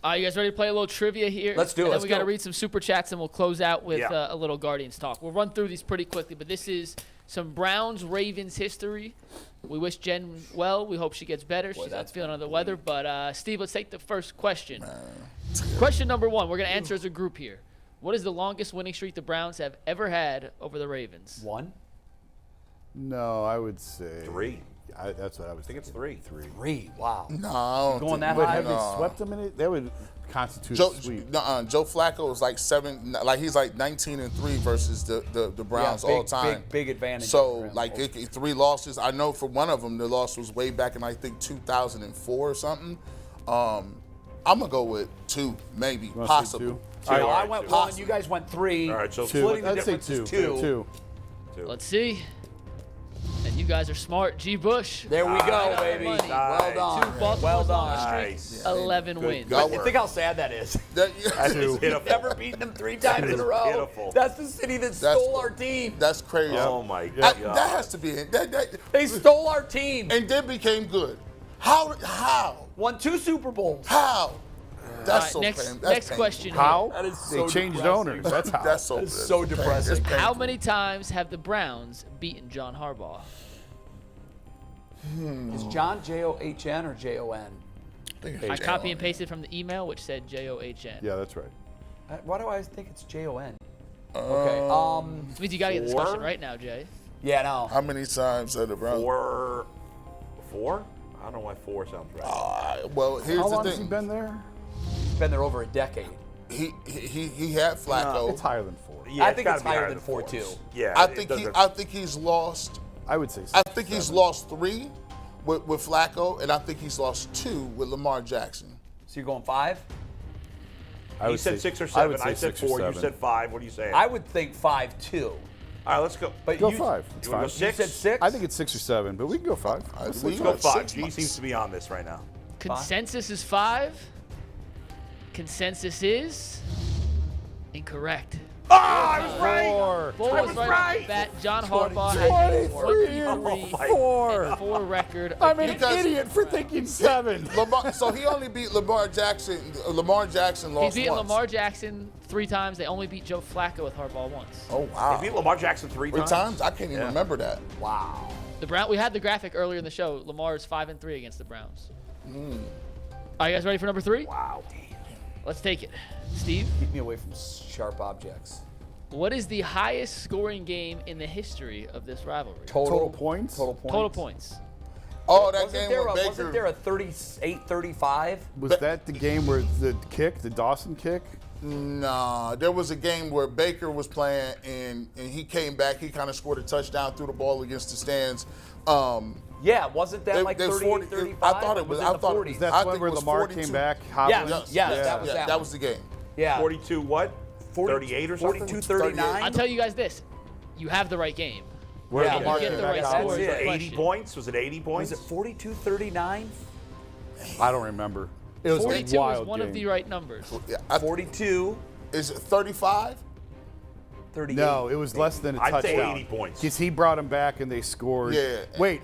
You guys ready to play a little trivia here? Let's do it. And then Let's we got to go. read some super chats, and we'll close out with a little Guardians talk. We'll run through these pretty quickly, but this is some Browns-Ravens history. We wish Jen well. We hope she gets better. She's not feeling under the weather. But, Steve, let's take the first question. Question number 1. We're going to answer as a group here. What is the longest winning streak the Browns have ever had over the Ravens? 1? No, I would say 3. That's what I was thinking. It's 3. 3. Wow. No, I don't Going think- that high? Have they swept them in it? That would constitute Joe, a sweep. Joe Flacco is like 7, like he's like 19-3 versus the Browns big, all time. Big advantage. So like 3 losses. I know for one of them the loss was way back in I think 2004 or something. I'm gonna go with 2, maybe, You wanna say possibly. 2? So I went 1. You guys went 3. All right, so 2. Splitting the I'd say difference is 2. 2. Let's see. And you guys are smart. G. Bush. There we go, Nice. baby. Nice. Well done. 2 Baltimore's Well longest done. streak, Nice. 11 wins. go. Think how sad that is. That's pitiful. Never beaten them 3 times in a row. Pitiful. That's the city that stole our team. That's crazy. Oh my God. That has to be it. They stole our team. And then became good. How? Won 2 Super Bowls. How? That's All right, so next painful. question. How? That is They so changed depressing. owners. That's how. That's so. That is so depressing. It's How painful. many times have the Browns beaten John Harbaugh? Is John John or Jon? I copy and pasted from the email, which said John. Yeah, that's right. Why do I think it's Jon? Okay. This means you got to get this 4? question right now, Jay. Yeah, no. How many times have the Browns? 4? I don't know why 4 sounds right. Well, here's How the long has he thing. been there? Been there over a decade. He had Flacco. It's higher than 4. Yeah, I think gotta it's be higher than 4 too. Yeah, I it think doesn't- I think he's lost. I would say 6. I think he's lost 3 with Flacco, and I think he's lost 2 with Lamar Jackson. So you're going 5? You said 6 or 7. I, say said 6 or 4. You 7. said 5. What are you saying? I would think 5 too. All right, let's go. But Go you, 5. It's You want fine. to go You 6? said 6? I think it's 6 or 7, but we can go 5. Let's Go 5. G seems to be on this right now. Consensus is 5. Consensus is incorrect. Oh, I was right. 4. Bull I was was right. right. That John Harbaugh has a 23 23 4. 4 record. I'm an Because- idiot for thinking 7. So he only beat Lamar Jackson. Lamar Jackson He's lost beaten once. Lamar Jackson 3 times. They only beat Joe Flacco with Harbaugh once. Oh wow! They beat Lamar Jackson 3 3 times. times? I can't even remember that. Wow. We had the graphic earlier in the show. Lamar is 5-3 against the Browns. Are you guys ready for number 3? Wow. Let's take it. Steve, Keep me away from sharp objects. what is the highest scoring game in the history of this rivalry? Total points? Total points. Total points. Oh, that Wasn't game there, with Baker. wasn't there a 38-35? Was that the game where the kick, the Dawson kick? Nah, there was a game where Baker was playing and he came back. He kind of scored a touchdown, threw the ball against the stands. Yeah, wasn't that like 38-35? I thought it was. in I the thought 40s. Is that I one think where it was Lamar 42. came back? Yes, hobbling? yes, that was that was the game. Yeah. 42 what? 38 or something? 42-39? I'll tell you guys this. You have the right game. Where Yeah, Lamar you get came the back right out? score. That's it. is the 80 question. points? Was it 80 points? Was it 42-39? I don't remember. It was 42 a wild is one game. of the right numbers. Yeah, 42, is it 35? 38. No, it was less than a I'd say touchdown. 80 points. Because he brought him back and they scored. Yeah. Wait.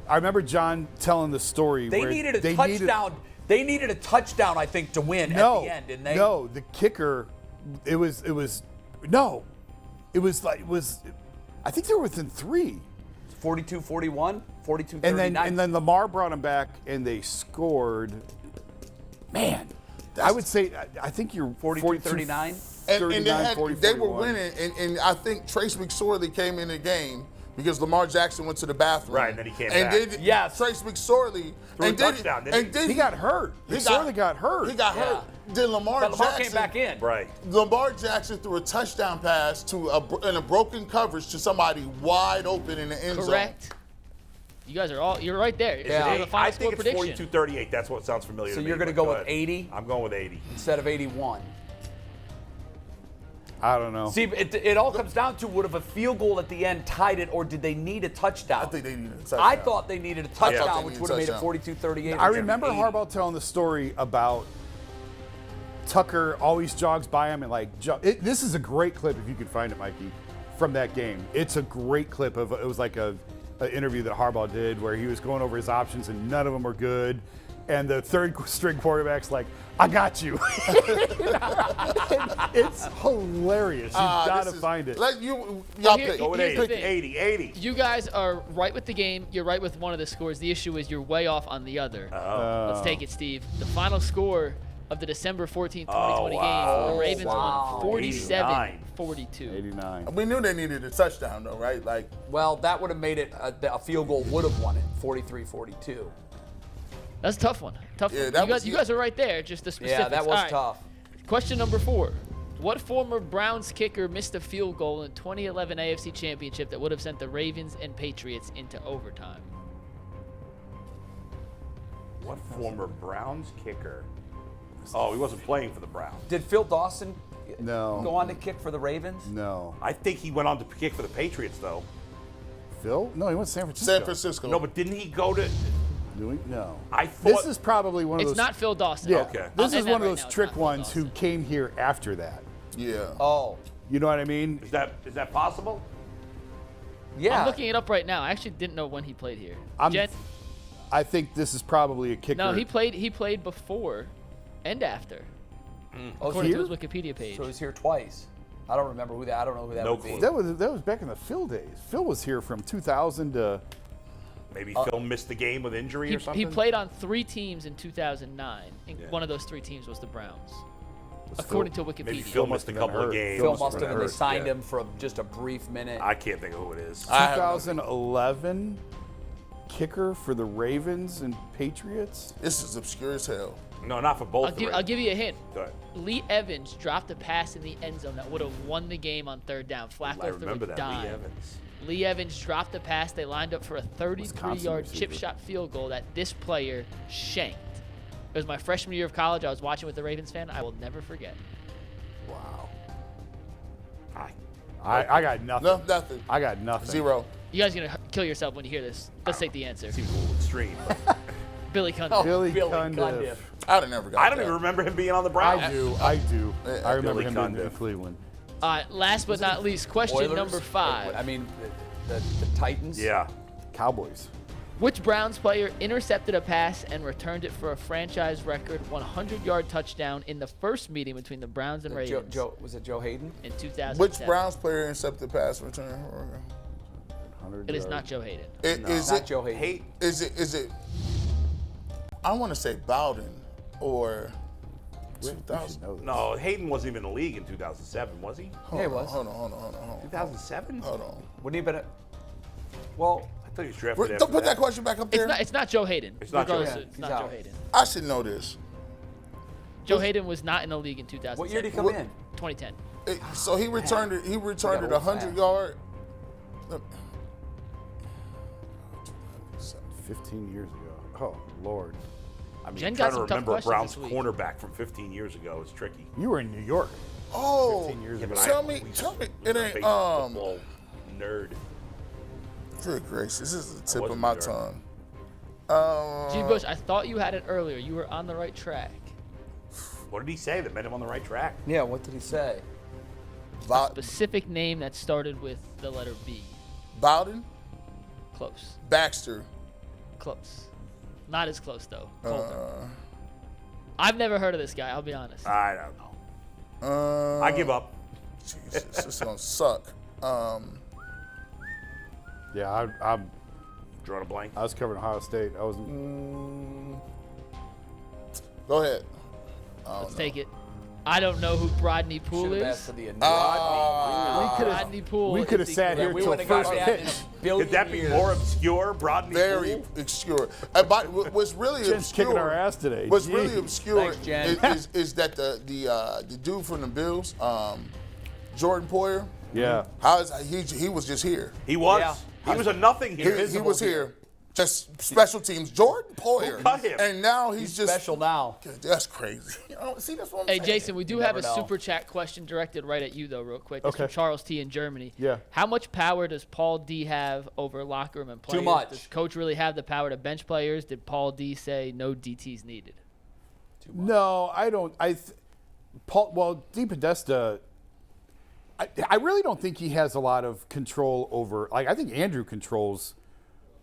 I remember John telling the story They where needed a touchdown. They needed a touchdown, I think, to win at the end, didn't they? No, the kicker, I think they were within 3. 42-41, 42-39. And then Lamar brought him back and they scored. Man, I would say, I think you're 42-39. And they were 41. winning, and I think Trace McSorley came in the game because Lamar Jackson went to the bathroom. Right, and then he came and back. Then Yes. Trace McSorley Threw a touchdown, didn't he? and then He got hurt. McSorley got hurt. He got hurt. Then Lamar But Lamar Jackson came back in. Right. Lamar Jackson threw a touchdown pass in a broken coverage to somebody wide open in the end zone. Correct. You guys are you're right there. It's Yeah. the final I think score it's prediction. 42-38. That's what sounds familiar So to me. you're going to but go with ahead. 80 I'm going with 80. instead of 81. I don't know. See, it all comes down to would have a field goal at the end tied it, or did they need a touchdown? I think they needed a touchdown. I thought they needed a touchdown, they which needed would have made it touchdown. 42-38. I or remember 80. Harbaugh telling the story about Tucker always jogs by him and this is a great clip if you could find it, Mikey, from that game. It's a great clip of it was like an interview that Harbaugh did where he was going over his options and none of them were good. and the third string quarterback's like, I got you. It's hilarious. You've got to find it. Y'all pick. Go with Here's the 80. thing. 80. You guys are right with the game. You're right with one of the scores. The issue is you're way off on the other. Let's take it, Steve. The final score of the December 14th, 2020 game, the Ravens won 47-42. 89. We knew they needed a touchdown, though, right? Like, Well, that would have made it a field goal would have won it, 43-42. That's a tough one. Tough Yeah, one. that You guys are right there. Just the specifics. Yeah, that was All right. tough. Question number 4. What former Browns kicker missed a field goal in the 2011 AFC Championship that would have sent the Ravens and Patriots into overtime? What former Browns kicker? Oh, he wasn't playing for the Browns. Did Phil Dawson No. go on to kick for the Ravens? No. I think he went on to kick for the Patriots, though. Phil? No, he went to San Francisco. San Francisco. No, but didn't he go to? No. I thought. This is probably one of It's those. not Phil Dawson. Yeah. Okay. This I'll is end one that of right those now. It's trick not Phil ones who Dawson. came here after that. Yeah. Oh, You know what I mean? Is that possible? yeah. I'm looking it up right now. I actually didn't know when he played here. I'm- Jen? I think this is probably a kicker. No, he played before and after, Oh, according here? to his Wikipedia page. so he's here twice. I don't remember who that. I don't know who that No would be. clue. That was back in the Phil days. Phil was here from 2000 to. Maybe Phil missed the game with injury or something. He played on 3 teams in 2009, and Yeah. one of those 3 teams was the Browns, Was according Phil- to Wikipedia. Maybe Phil missed a been couple of hurt. games. Phil must must have have, been and they hurt, signed yeah. him for just a brief minute. I can't think of who it is. 2011 kicker for the Ravens and Patriots. This is obscure as hell. No, not for both. I'll give you a hint. Go ahead. Lee Evans dropped a pass in the end zone that would have won the game on 3rd down. Flacco I threw remember a that. dime. Lee Evans. Lee Evans dropped the pass. They lined up for a 33-yard receiver. chip shot field goal that this player shanked. It was my freshman year of college. I was watching with the Ravens fan. I will never forget. Wow. I I got nothing. No, nothing. I got nothing. 0. You guys are going to kill yourself when you hear this. Let's take the answer. seems a little extreme. But Billy Cundiff. Billy Billy Cundiff. Cundiff. I'd have never got I don't that. even remember him being on the Browns. I do. I remember Billy him being in Cundiff. Cleveland. All right, last but not least, question Oilers? number 5. I mean, the Titans. Yeah. Cowboys. Which Browns player intercepted a pass and returned it for a franchise record 100-yard touchdown in the first meeting between the Browns and Ravens Was it Joe Hayden? in 2007? Which Browns player intercepted pass return? 100 It is yards. not Joe Hayden. Is Not it? Joe Hayden. Is it? I want to say Bowden or. We 2000. should know this. No, Hayden wasn't even in the league in 2007, was he? Yeah, it was. Hold on. 2007? Hold on. Wouldn't he have been a... Well, I thought he was drafted Don't after put that question back up there. It's not Joe Hayden. It's not Joe Regardless, Hayden. It's He's not out. Joe Hayden. I should know this. Joe Hayden was not in the league in 2007. what year did he come in? 2010. So he returned it. He returned it old 100 yard. 15 years ago. Oh, Lord. I mean, Jen trying got to some tough remember a questions Browns this week. cornerback from 15 years ago is tricky. You were in New York. Oh, 15 years ago. But tell I me, was it a ain't big football nerd. Good gracious, this is the tip of wasn't my there. tongue. G. Bush, I thought you had it earlier. You were on the right track. What did he say that made him on the right track? Yeah, what did he say? Specific name that started with the letter B. Bowden, Close. Baxter. Close. Not as close, though. Coleman. I've never heard of this guy, I'll be honest. I don't know. I give up. Jesus, this is gonna suck. Yeah, I'm Drawing a blank. I was covering Ohio State. I was. Go ahead. Let's take it. I don't know who Brodney Poole Should have is. asked for the we Rodney Poole. we could have is sat the here We till wouldn't have first got that in pitch. a billion Could that be years. more obscure, Brodney Very Poole? obscure. But what's really Jen's obscure? kicking our ass today. What's Jeez. really obscure Thanks, Jen. is that the dude from the Bills, Jordan Poyer. Yeah. How is he was just here. He was. Yeah. He was a nothing He, here. he was here. Just special teams. Jordan Poyer. Who cut him? And now he's just special now. That's crazy. See, that's what I'm Hey, saying. Jason, we do have a never know. super chat question directed right at you, though, real quick. It's Okay. from Charles T. in Germany. Yeah. How much power does Paul D have over locker room and players? much. Does Coach really have the power to bench players? Did Paul D say no DTs needed? No, I don't. Well, DePodesta, I really don't think he has a lot of control over. Like, I think Andrew controls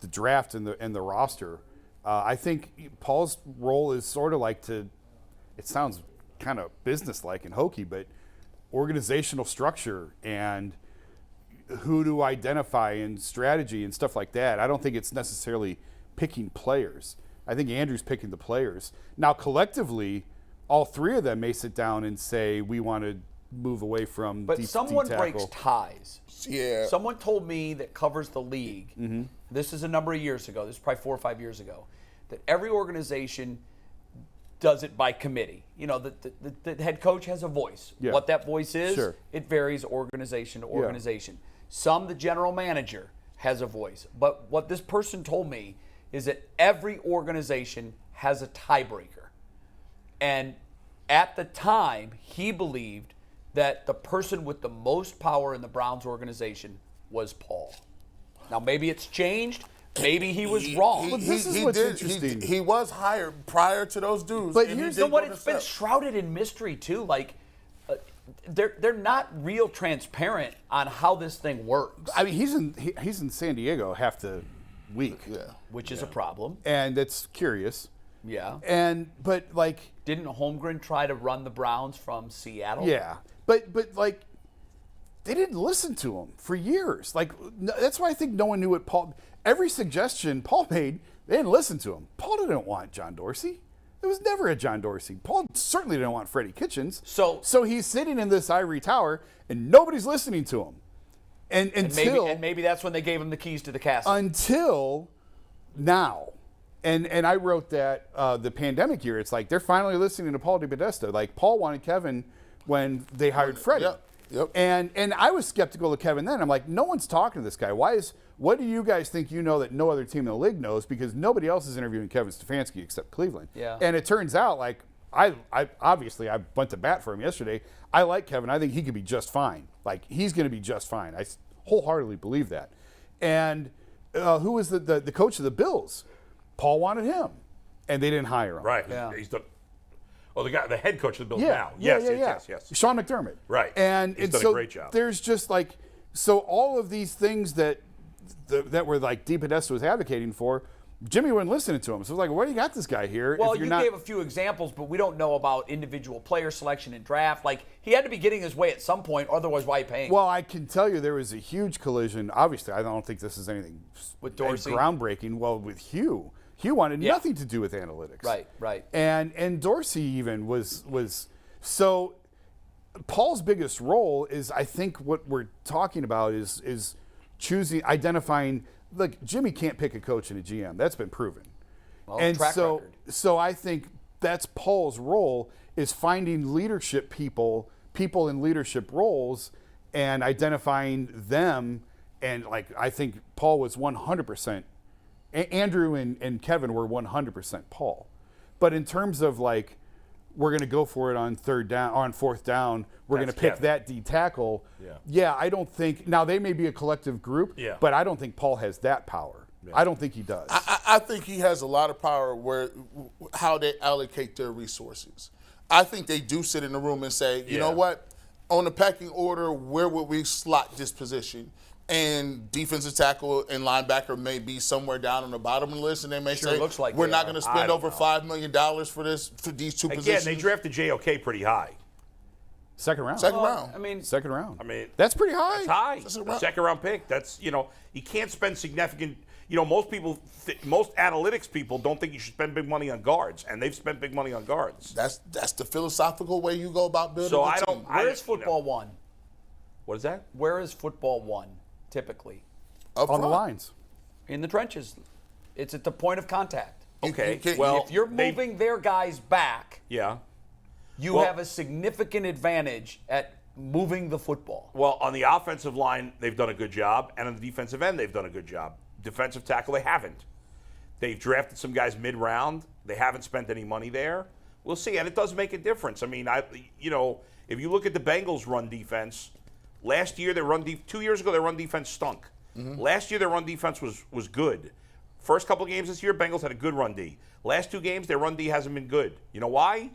the draft and the roster, I think Paul's role is sort of like it sounds kind of businesslike and hokey, but organizational structure and who to identify and strategy and stuff like that. I don't think it's necessarily picking players. I think Andrew's picking the players. Now, collectively, all three of them may sit down and say, we want to move away from But someone D-tackle. breaks ties. Yeah. Someone told me that covers the league, this is a number of years ago, this is probably 4 or 5 years ago, that every organization does it by committee. You know, the head coach has a voice. Yeah. What that voice is, Sure. it varies organization to organization. Some, the general manager has a voice. But what this person told me is that every organization has a tiebreaker. And at the time, he believed that the person with the most power in the Browns organization was Paul. Now, maybe it's changed. Maybe he was wrong. But this is what's interesting. He was hired prior to those dudes. But and he here's did So what? go to It's been Sellers. shrouded in mystery too. Like they're not real transparent on how this thing works, I mean, he's in San Diego half the week. Yeah. which is a problem. And it's curious. Yeah. But like, Didn't Holmgren try to run the Browns from Seattle? yeah. But like, they didn't listen to him for years. Like, that's why I think no one knew what Paul. Every suggestion Paul made, they didn't listen to him. Paul didn't want John Dorsey. There was never a John Dorsey. Paul certainly didn't want Freddie Kitchens. So he's sitting in this ivory tower, and nobody's listening to him. And maybe that's when they gave him the keys to the castle. until now. And I wrote that the pandemic year, it's like they're finally listening to Paul DePodesta. Like, Paul wanted Kevin when they hired Freddie. Yep. And I was skeptical of Kevin then. I'm like, no one's talking to this guy. What do you guys think you know that no other team in the league knows? Because nobody else is interviewing Kevin Stefanski except Cleveland. Yeah. And it turns out, like, I obviously I went to bat for him yesterday. I like Kevin. I think he could be just fine. Like, he's going to be just fine. I wholeheartedly believe that. And who was the coach of the Bills? Paul wanted him, and they didn't hire him. Right. Yeah. He's the head coach of the Bills Yeah, now. Yes. Sean McDermott. Right. And He's done so a great job. There's just like, so all of these things that were like DePodesta was advocating for, Jimmy wasn't listening to him. So it was like, where do you got this guy here? Well, if you're you not, gave a few examples, but we don't know about individual player selection and draft. Like, he had to be getting his way at some point, otherwise why paying? Well, I can tell you there was a huge collision. Obviously, I don't think this is anything With Dorsey? groundbreaking. Well, with Hugh wanted Yeah. nothing to do with analytics. Right. And Dorsey even was so. Paul's biggest role is, I think, what we're talking about is identifying. Look, Jimmy can't pick a coach and a GM. That's been proven. Well, And track record. so I think that's Paul's role, is finding leadership people in leadership roles and identifying them. And like, I think Paul was 100%. Andrew and Kevin were 100% Paul. But in terms of like, we're going to go for it on fourth down, we're going to That's pick Kevin. that D tackle. Yeah. I don't think, now they may be a collective group, Yeah. but I don't think Paul has that power. I don't think he does. I think he has a lot of power how they allocate their resources. I think they do sit in the room and say, you know what, on the pecking order, where would we slot this position? And defensive tackle and linebacker may be somewhere down on the bottom of the list, and they may say, looks like we're they not are. going to spend over $5 million for these two Again, positions. they drafted JOK pretty high. Second round. Second round. I mean, Second round. I mean, that's pretty high. It's high. Second round. Second round pick. That's, you can't spend significant. Most analytics people don't think you should spend big money on guards, and they've spent big money on guards. That's the philosophical way you go about building So a I team. don't. where is football won? What is that? Where is football won, typically? Up On the front. lines. In the trenches. It's at the point of contact. Okay. you can't- Well, If you're moving their guys back, Yeah. you Well- have a significant advantage at moving the football. Well, on the offensive line, they've done a good job, and on the defensive end, they've done a good job. Defensive tackle, they haven't. They've drafted some guys mid-round. They haven't spent any money there. We'll see, and it does make a difference. I mean, if you look at the Bengals' run defense, last year 2 years ago their run defense stunk. Last year their run defense was good. First couple of games this year, Bengals had a good run D. Last two games, their run D hasn't been good. You know why?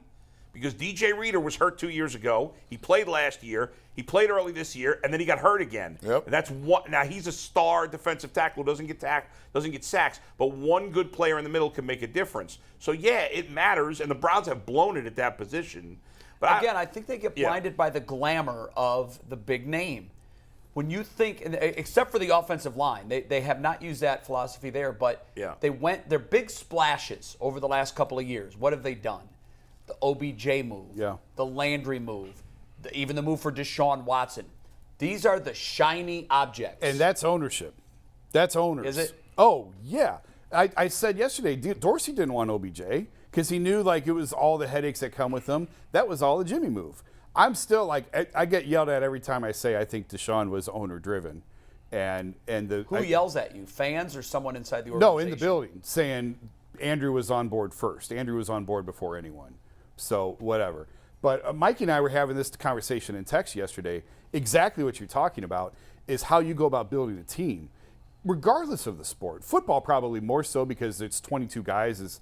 because DJ Reader was hurt 2 years ago. He played last year. He played early this year, and then he got hurt again. Yep. And that's what. Now he's a star defensive tackle, doesn't get sacks, but one good player in the middle can make a difference. So yeah, it matters, and the Browns have blown it at that position. But Again, I think they get blinded by the glamour of the big name. When you think, except for the offensive line, they have not used that philosophy there, but their big splashes over the last couple of years. What have they done? The OBJ move, the Landry move, even the move for Deshaun Watson. These are the shiny objects. And that's ownership. That's owners. Is it? Oh, yeah. I said yesterday, Dorsey didn't want OBJ because he knew like it was all the headaches that come with them. That was all a Jimmy move. I'm still like, I get yelled at every time I say I think Deshaun was owner-driven. Who yells at you? Fans or someone inside the organization? No, in the building, saying Andrew was on board first. Andrew was on board before anyone. So whatever. But Mikey and I were having this conversation in text yesterday. Exactly what you're talking about is how you go about building a team, regardless of the sport. Football probably more so because it's 22 guys, as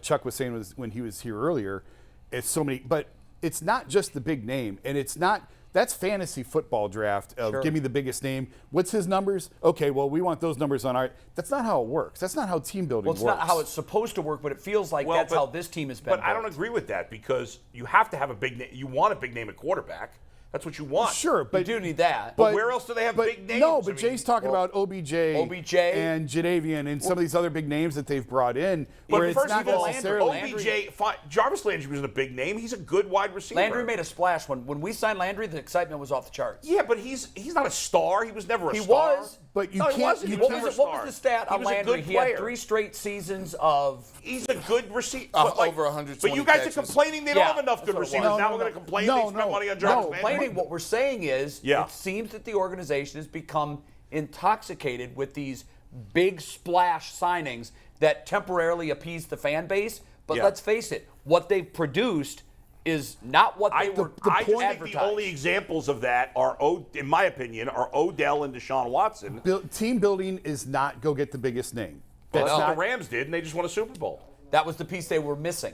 Chuck was saying when he was here earlier. It's so many, but it's not just the big name, and it's not. That's fantasy football draft. Give me the biggest name. What's his numbers? Okay, well, we want those numbers on our. That's not how it works. That's not how team building works. Well, it's not how it's supposed to work, but it feels like that's how this team has been. But I don't agree with that because you have to have a big name. You want a big name at quarterback. That's what you want. Sure, but you do need that. But where else do they have big names? No, but Jay's talking about OBJ and Jadavian and some of these other big names that they've brought in. But first of all, Landry, Jarvis Landry wasn't a big name. He's a good wide receiver. Landry made a splash when we signed Landry. The excitement was off the charts. Yeah, but he's not a star. He was never a star. He was, but He wasn't. What was the stat on Landry? He had 3 straight seasons of. He's a good receiver. Over 120. But you guys catches. are complaining they don't have enough good receivers. Now we're going to complain they spent money on Jarvis Landry. Complaining. What we're saying is, it seems that the organization has become intoxicated with these big splash signings that temporarily appease the fan base. But let's face it, what they've produced is not what they were I think the only examples of that are, in my opinion, are Odell and Deshaun Watson. Team building is not go get the biggest name. That's what the Rams did, and they just won a Super Bowl. That was the piece they were missing.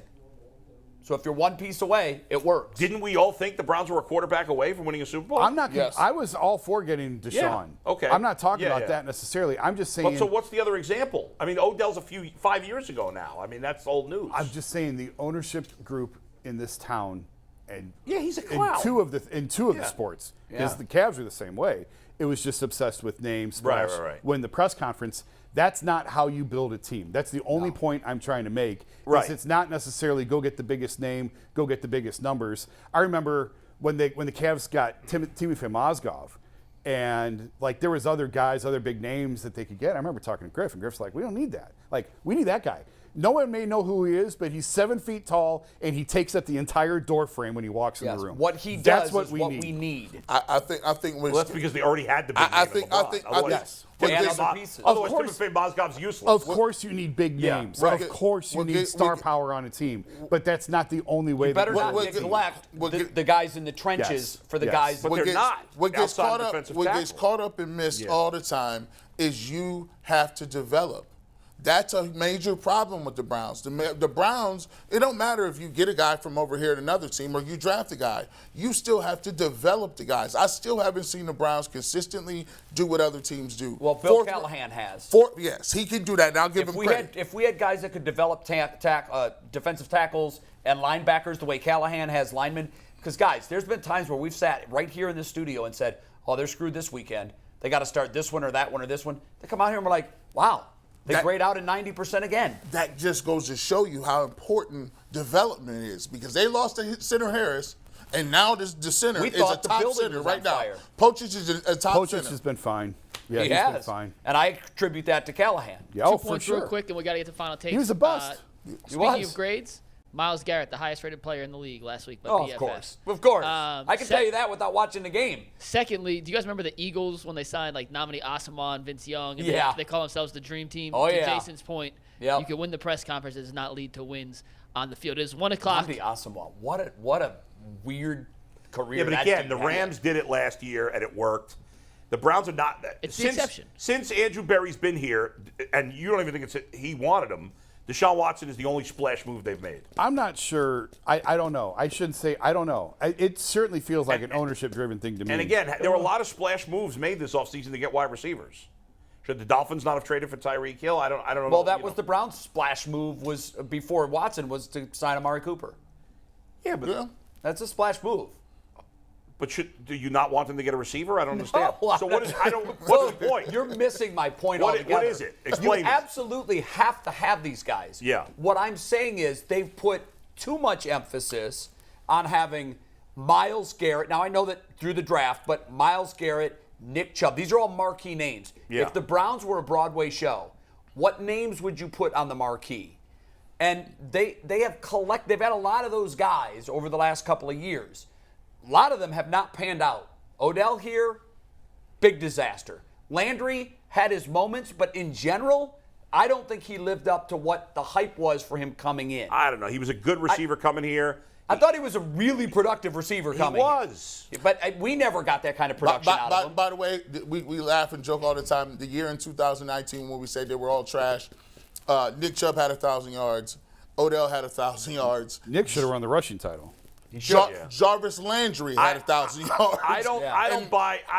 So if you're one piece away, it works. Didn't we all think the Browns were a quarterback away from winning a Super Bowl? I'm not. I was all for getting Deshaun. Yeah. Okay. I'm not talking about that necessarily. I'm just saying. So what's the other example? I mean, Odell's 5 years ago now. I mean, that's old news. I'm just saying the ownership group in this town, and he's a clown. In two of the sports, because the Cavs are the same way. It was just obsessed with names. Right. When the press conference. That's not how you build a team. That's the only point I'm trying to make. Right. It's not necessarily go get the biggest name, go get the biggest numbers. I remember when the Cavs got Timothy Mozgov, and like there was other guys, other big names that they could get. I remember talking to Griff, and Griff's like, we don't need that. Like, we need that guy. No one may know who he is, but he's 7 feet tall, and he takes up the entire door frame when he walks in the room. What he does is what we need. I think. Well, that's because they already had the big name. Pieces. Otherwise, Timothy Mozgov's useless. Of course, you need big names. Of course, you need star power on a team. But that's not the only way. You better not neglect the guys in the trenches for the guys. But they're not. What gets caught up and missed all the time is you have to develop. That's a major problem with the Browns. The Browns, it don't matter if you get a guy from over here at another team or you draft a guy. You still have to develop the guys. I still haven't seen the Browns consistently do what other teams do. Well, Bill Callahan has. Yes, he can do that, and I'll give him credit. If we had guys that could develop defensive tackles and linebackers the way Callahan has linemen, because, guys, there's been times where we've sat right here in the studio and said, oh, they're screwed this weekend. They got to start this one or that one or this one. They come out here and we're like, wow. They grade out at 90% again. That just goes to show you how important development is, because they lost to Center Harris, and now the center is a top center right now. Pochich is a top center. Pochich has been fine. Yeah, he's been fine. And I attribute that to Callahan. Yeah, 2 points real quick, and we got to get to final takes. He was a bust. Speaking of grades, Myles Garrett, the highest-rated player in the league last week by PFF. Of course. I can tell you that without watching the game. Secondly, do you guys remember the Eagles when they signed like Nominee Asamoah, Vince Young, and they call themselves the Dream Team? Oh, to Jason's point, you can win the press conference. It does not lead to wins on the field. It is 1 o'clock. Nominee Asamoah, what a weird career. Yeah, but again, the Rams did it last year and it worked. The Browns are not. It's the exception. Since Andrew Berry's been here, and you don't even think he wanted him. Deshaun Watson is the only splash move they've made. I'm not sure. I don't know. I shouldn't say I don't know. It certainly feels like an ownership-driven thing to me. And again, there were a lot of splash moves made this offseason to get wide receivers. Should the Dolphins not have traded for Tyreek Hill? I don't know. Well, that was the Browns' splash move was before Watson was to sign Amari Cooper. Yeah, but That's a splash move. But do you not want them to get a receiver? I don't understand. No, so what is? What's the point? You're missing my point altogether. What is it? Explain You it. absolutely have to have these guys. Yeah. What I'm saying is they've put too much emphasis on having Myles Garrett. Now I know that through the draft, but Myles Garrett, Nick Chubb, these are all marquee names. Yeah. If the Browns were a Broadway show, what names would you put on the marquee? And they've had a lot of those guys over the last couple of years. A lot of them have not panned out. Odell here, big disaster. Landry had his moments, but in general, I don't think he lived up to what the hype was for him coming in. I don't know. He was a good receiver coming here. I thought he was a really productive receiver coming. He was. But we never got that kind of production out of him. By the way, we laugh and joke all the time. The year in 2019 when we said they were all trash, Nick Chubb had 1,000 yards. Odell had 1,000 yards. Nick should have run the rushing title. Jarvis Landry had 1,000 yards. I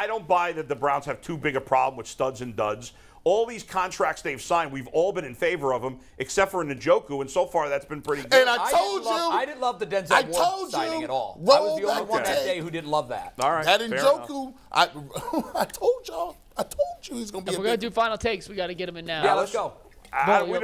don't buy that the Browns have too big a problem with studs and duds. All these contracts they've signed, we've all been in favor of them, except for Njoku, and so far that's been pretty good. And I didn't love the Denzel Ward signing at all. I was the only one that day who didn't love that. All right, that Njoku, I told you he's going to be If we're going to do final takes, we got to get him in now. Yeah, let's go. We